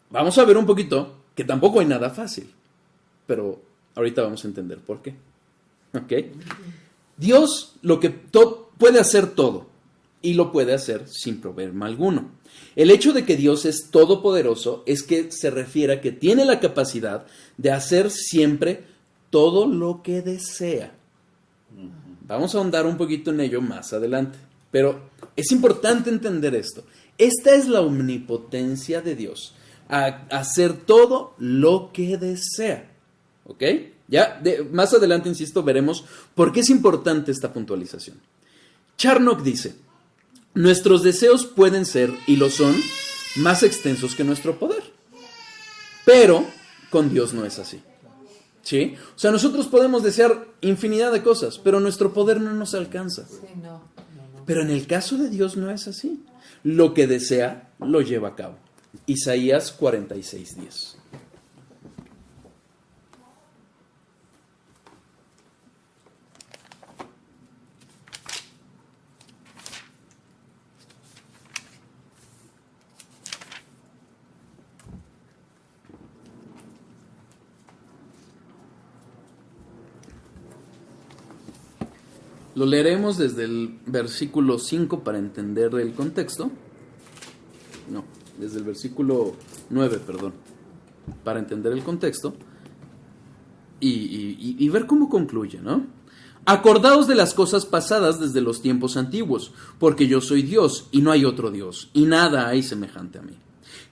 vamos a ver un poquito que tampoco hay nada fácil, pero ahorita vamos a entender por qué. ¿Ok? Dios puede hacer todo y lo puede hacer sin problema alguno. El hecho de que Dios es todopoderoso es que se refiere a que tiene la capacidad de hacer siempre todo lo que desea. Vamos a ahondar un poquito en ello más adelante, pero es importante entender esto. Esta es la omnipotencia de Dios, a hacer todo lo que desea. ¿Ok? Ya más adelante, insisto, veremos por qué es importante esta puntualización. Charnock dice: nuestros deseos pueden ser, y lo son, más extensos que nuestro poder. Pero con Dios no es así. ¿Sí? O sea, nosotros podemos desear infinidad de cosas, pero nuestro poder no nos alcanza. Sí, no. Pero en el caso de Dios no es así. Lo que desea, lo lleva a cabo. Isaías 46:10. Lo leeremos desde el versículo 5 para entender el contexto. No, desde el versículo 9, perdón. Para entender el contexto y ver cómo concluye, ¿no? Acordaos de las cosas pasadas desde los tiempos antiguos, porque yo soy Dios y no hay otro Dios, y nada hay semejante a mí.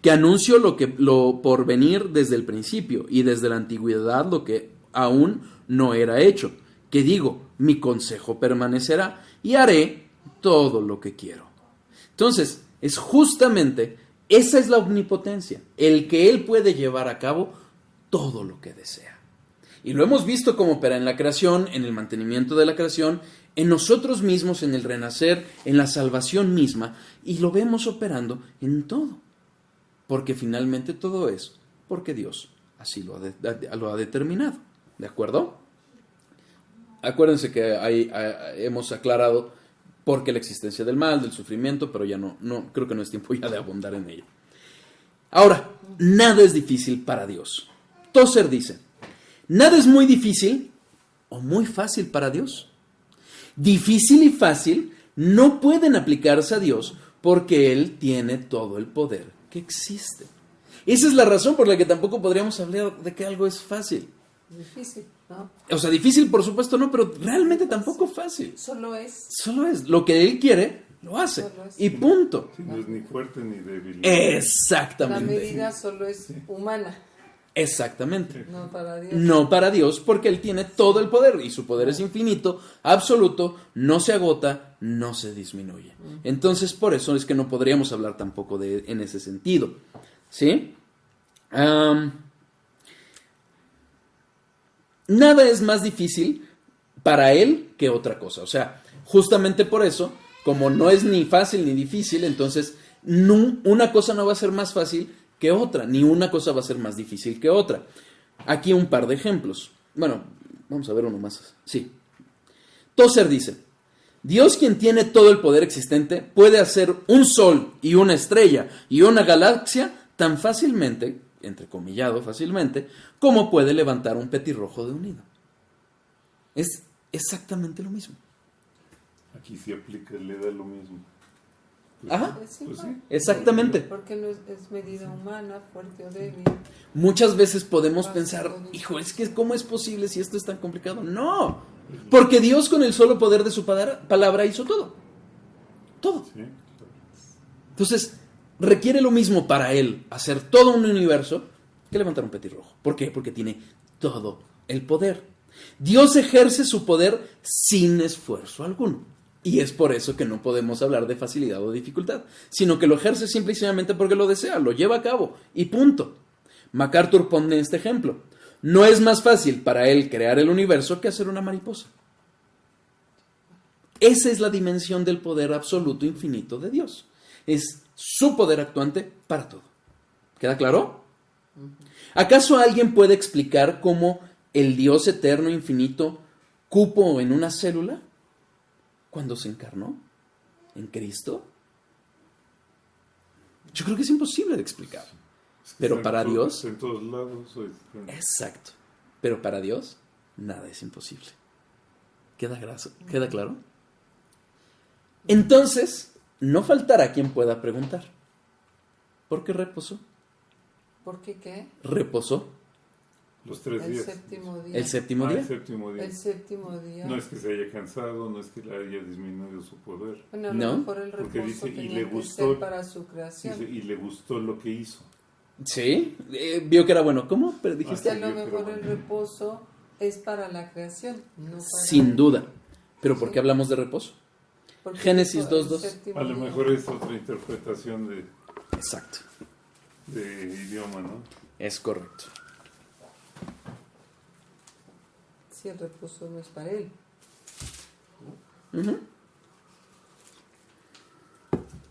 Que anuncio lo por venir desde el principio, y desde la antigüedad lo que aún no era hecho. Que digo, mi consejo permanecerá y haré todo lo que quiero. Entonces, es justamente, esa es la omnipotencia, el que Él puede llevar a cabo todo lo que desea. Y lo hemos visto como opera en la creación, en el mantenimiento de la creación, en nosotros mismos, en el renacer, en la salvación misma, y lo vemos operando en todo. Porque finalmente todo es porque Dios así lo ha determinado. ¿De acuerdo? Acuérdense que hemos aclarado por qué la existencia del mal, del sufrimiento, pero ya no creo que no es tiempo ya de abundar en ello. Ahora, nada es difícil para Dios. Tozer dice: nada es muy difícil o muy fácil para Dios. Difícil y fácil no pueden aplicarse a Dios porque Él tiene todo el poder que existe. Esa es la razón por la que tampoco podríamos hablar de que algo es fácil. Difícil, ¿no? O sea, difícil por supuesto no, pero realmente tampoco fácil. Solo es. Solo es. Lo que Él quiere, lo hace. Y punto. Sí, no es ni fuerte ni débil. Exactamente. La medida solo es humana. Exactamente. No para Dios. No para Dios, porque Él tiene todo el poder y su poder es infinito, absoluto, no se agota, no se disminuye. Entonces, por eso es que no podríamos hablar tampoco en ese sentido. ¿Sí? Nada es más difícil para Él que otra cosa. O sea, justamente por eso, como no es ni fácil ni difícil, entonces una cosa no va a ser más fácil que otra, ni una cosa va a ser más difícil que otra. Aquí un par de ejemplos. Bueno, vamos a ver uno más. Sí. Tozer dice: Dios, quien tiene todo el poder existente, puede hacer un sol y una estrella y una galaxia tan fácilmente, entrecomillado fácilmente, como puede levantar un petirrojo de un nido. Es exactamente lo mismo. Aquí sí aplica, le da lo mismo. Pues, Ajá. pues sí. Exactamente. Porque no es medida humana, fuerte o débil. Muchas veces podemos pensar, hijo, es que ¿cómo es posible si esto es tan complicado? No, porque Dios con el solo poder de su palabra hizo todo. Todo. Sí, claro. Entonces, requiere lo mismo para Él hacer todo un universo que levantar un petirrojo. ¿Por qué? Porque tiene todo el poder. Dios ejerce su poder sin esfuerzo alguno. Y es por eso que no podemos hablar de facilidad o dificultad, sino que lo ejerce simple y sencillamente porque lo desea, lo lleva a cabo y punto. MacArthur pone este ejemplo: no es más fácil para él crear el universo que hacer una mariposa. Esa es la dimensión del poder absoluto infinito de Dios. Es su poder actuante para todo. ¿Queda claro? ¿Acaso alguien puede explicar cómo el Dios eterno infinito cupo en una célula cuando se encarnó en Cristo? Yo creo que es imposible de explicar. Es que Pero está para en Dios, está en todos lados. exacto. Pero para Dios, nada es imposible. ¿Queda claro? Entonces, no faltará quien pueda preguntar. ¿Por qué reposó? ¿Por qué qué? ¿Reposó Los 3 El días. séptimo día. el séptimo día? El séptimo día. El séptimo día. No es que se haya cansado, no es que le haya disminuido su poder. Bueno, a ¿No? lo mejor el Porque reposo dice, y tenía le que gustó- ser para su creación. Y le gustó lo que hizo. Sí, vio que era bueno. ¿Cómo? Pero Que dijiste. a lo yo creo mejor que el no. reposo es para la creación, no para... Sin duda. ¿Pero por Sí. qué hablamos de reposo? Porque Génesis dijo el 2:2. séptimo A lo día. mejor es otra interpretación Exacto. de idioma, ¿no? Es correcto. Si el reposo no es para él. Ujú.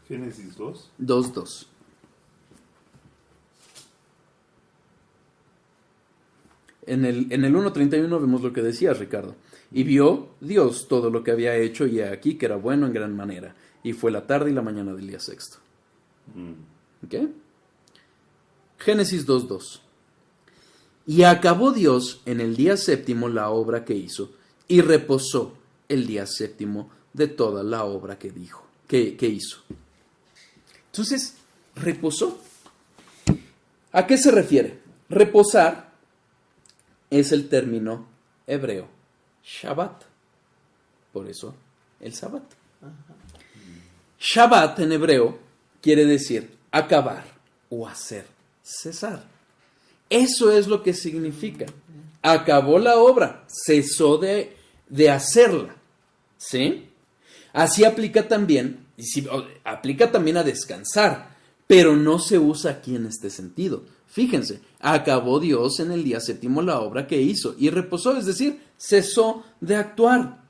Génesis 2. 2:2. En el 1:31 vemos lo que decía Ricardo. Y vio Dios todo lo que había hecho y he aquí que era bueno en gran manera. Y fue la tarde y la mañana del día sexto. ¿Ok? Génesis 2:2. Y acabó Dios en el día séptimo la obra que hizo y reposó el día séptimo de toda la obra que hizo. Entonces, reposó. ¿A qué se refiere? Reposar es el término hebreo Shabbat. Por eso, el Sabbat. Shabbat en hebreo quiere decir acabar o hacer cesar. Eso es lo que significa. Acabó la obra, cesó de hacerla. ¿Sí? Así aplica también a descansar, pero no se usa aquí en este sentido. Fíjense, acabó Dios en el día séptimo la obra que hizo y reposó, es decir, cesó de actuar.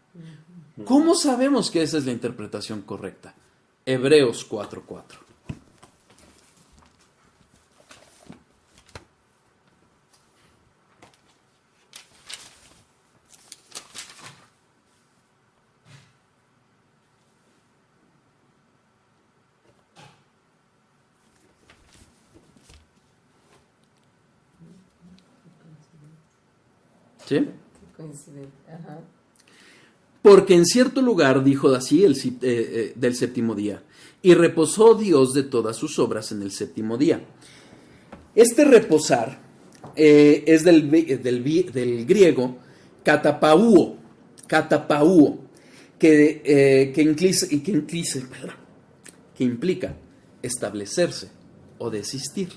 ¿Cómo sabemos que esa es la interpretación correcta? Hebreos 4:4. ¿Sí? Qué coincidente. Ajá. Porque en cierto lugar dijo así del séptimo día, y reposó Dios de todas sus obras en el séptimo día. Este reposar es del griego katapauo, que implica establecerse o desistir.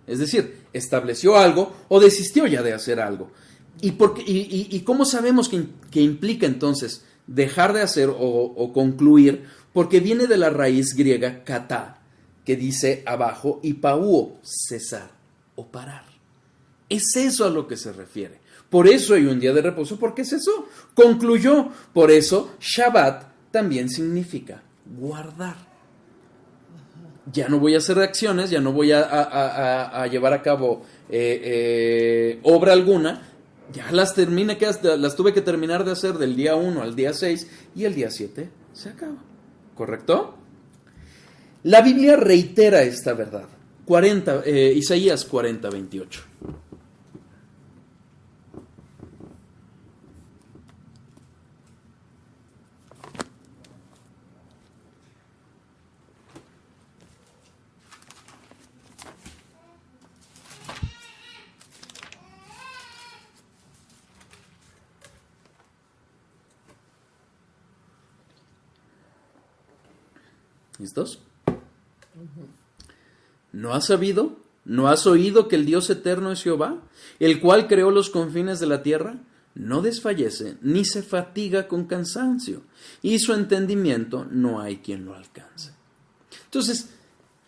Es decir, estableció algo o desistió ya de hacer algo. ¿Y cómo sabemos que implica entonces dejar de hacer o concluir? Porque viene de la raíz griega kata, que dice abajo, y pauo, cesar o parar. Es eso a lo que se refiere. Por eso hay un día de reposo, porque cesó, concluyó. Por eso Shabbat también significa guardar. Ya no voy a hacer acciones, ya no voy a llevar a cabo obra alguna. Ya las tuve que terminar de hacer del día 1 al día 6 y el día 7 se acaba. ¿Correcto? La Biblia reitera esta verdad. Isaías 40:28. ¿Listos? ¿No has sabido? ¿No has oído que el Dios eterno es Jehová, el cual creó los confines de la tierra? No desfallece, ni se fatiga con cansancio, y su entendimiento no hay quien lo alcance. Entonces,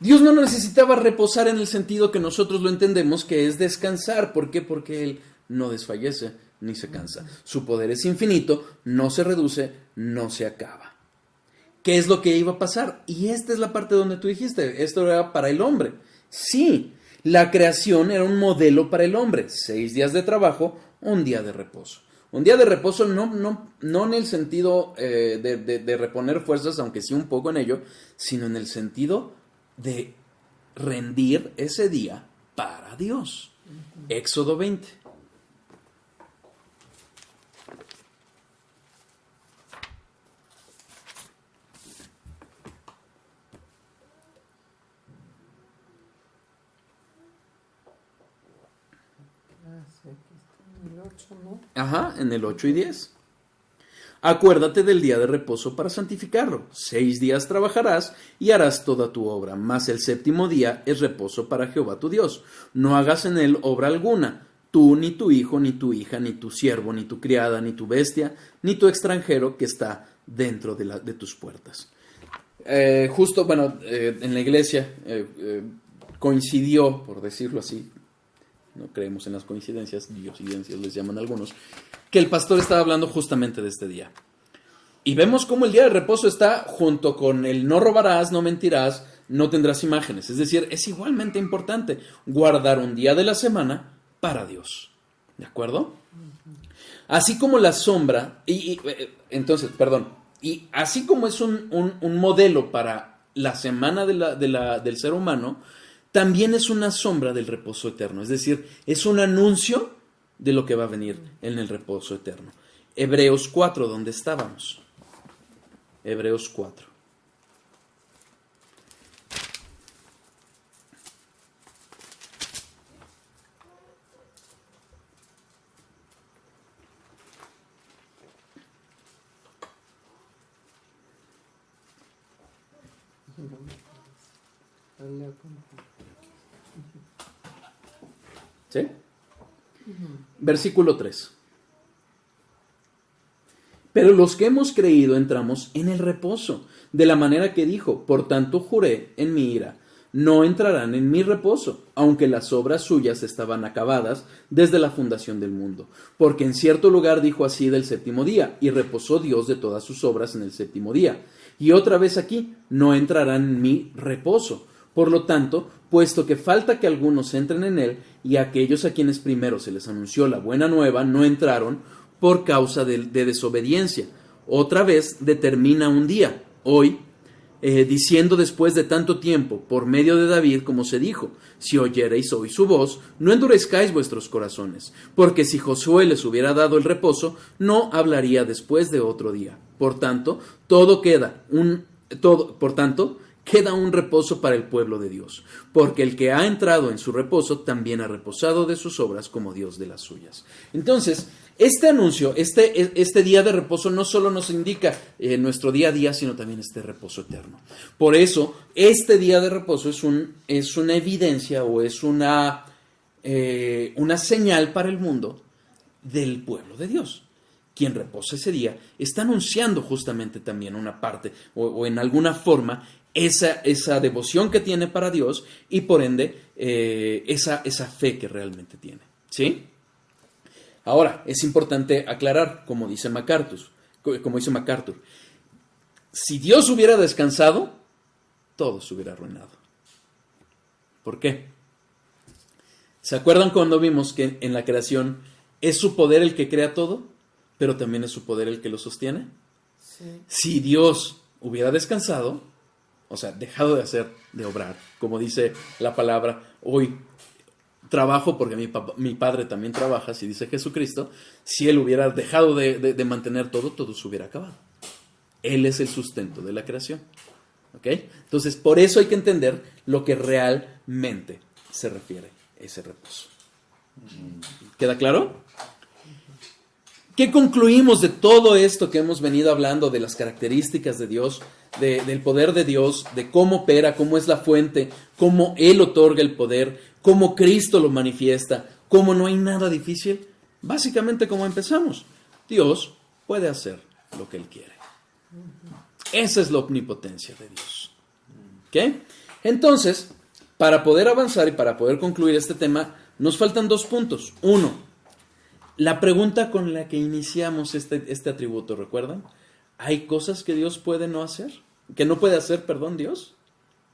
Dios no necesitaba reposar en el sentido que nosotros lo entendemos, que es descansar. ¿Por qué? Porque Él no desfallece ni se cansa. Su poder es infinito, no se reduce, no se acaba. ¿Qué es lo que iba a pasar? Y esta es la parte donde tú dijiste, esto era para el hombre. Sí, la creación era un modelo para el hombre. 6 días de trabajo, un día de reposo. Un día de reposo no en el sentido de reponer fuerzas, aunque sí un poco en ello, sino en el sentido de rendir ese día a Dios. Éxodo 20. Sí, aquí está en el 8, ¿no? Ajá, en el 8 y 10. Acuérdate del día de reposo para santificarlo. 6 días trabajarás y harás toda tu obra, mas el séptimo día es reposo para Jehová tu Dios. No hagas en él obra alguna, tú, ni tu hijo, ni tu hija, ni tu siervo, ni tu criada, ni tu bestia, ni tu extranjero que está dentro de tus puertas. Justo, bueno, en la iglesia coincidió, por decirlo así, no creemos en las coincidencias, diosidencias les llaman algunos, que el pastor estaba hablando justamente de este día. Y vemos cómo el día de reposo está junto con el no robarás, no mentirás, no tendrás imágenes. Es decir, es igualmente importante guardar un día de la semana para Dios. ¿De acuerdo? Así como la sombra, entonces, perdón, y así como es un modelo para la semana del ser humano, también es una sombra del reposo eterno. Es decir, es un anuncio de lo que va a venir en el reposo eterno. Hebreos 4, ¿dónde estábamos? Hebreos 4. ¿Sí? Versículo 3. Pero los que hemos creído entramos en el reposo, de la manera que dijo, por tanto juré en mi ira, no entrarán en mi reposo, aunque las obras suyas estaban acabadas desde la fundación del mundo. Porque en cierto lugar dijo así del séptimo día, y reposó Dios de todas sus obras en el séptimo día. Y otra vez aquí, no entrarán en mi reposo. Por lo tanto, puesto que falta que algunos entren en él, y aquellos a quienes primero se les anunció la buena nueva no entraron por causa de desobediencia. Otra vez determina un día, hoy, diciendo después de tanto tiempo, por medio de David, como se dijo, si oyereis hoy su voz, no endurezcáis vuestros corazones, porque si Josué les hubiera dado el reposo, no hablaría después de otro día. Por tanto, queda un reposo para el pueblo de Dios, porque el que ha entrado en su reposo también ha reposado de sus obras como Dios de las suyas. Entonces, este anuncio, este día de reposo no solo nos indica nuestro día a día, sino también este reposo eterno. Por eso, este día de reposo es una evidencia o es una señal para el mundo del pueblo de Dios. Quien reposa ese día está anunciando justamente también una parte o en alguna forma esa devoción que tiene para Dios y por ende esa fe que realmente tiene. ¿Sí? Ahora, es importante aclarar, como dice MacArthur, si Dios hubiera descansado, todo se hubiera arruinado. ¿Por qué? ¿Se acuerdan cuando vimos que en la creación es su poder el que crea todo, pero también es su poder el que lo sostiene? Sí. Si Dios hubiera descansado, o sea, dejado de obrar, como dice la palabra, hoy trabajo porque mi padre también trabaja, si dice Jesucristo, si él hubiera dejado de mantener todo se hubiera acabado. Él es el sustento de la creación. ¿Ok? Entonces, por eso hay que entender lo que realmente se refiere a ese reposo. ¿Queda claro? ¿Qué concluimos de todo esto que hemos venido hablando, de las características de Dios, del poder de Dios, de cómo opera, cómo es la fuente, cómo Él otorga el poder, cómo Cristo lo manifiesta, cómo no hay nada difícil? Básicamente como empezamos, Dios puede hacer lo que Él quiere. Esa es la omnipotencia de Dios. ¿Ok? Entonces, para poder avanzar y para poder concluir este tema, nos faltan 2 puntos. 1, la pregunta con la que iniciamos este atributo, ¿recuerdan? ¿Hay cosas que Dios puede no hacer? ¿Que no puede hacer, Dios?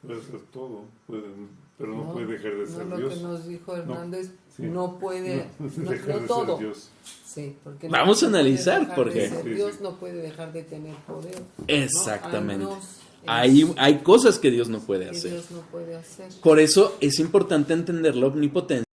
Puede hacer todo, pero no puede dejar de ser lo Dios. Que nos dijo Hernández, sí. no puede, dejar de todo. ser Dios. Sí, porque vamos a analizar por qué. Dios no puede dejar de tener poder. Exactamente. ¿No? Hay cosas que Dios no puede que hacer. Dios no puede hacer. Por eso es importante entender la omnipotencia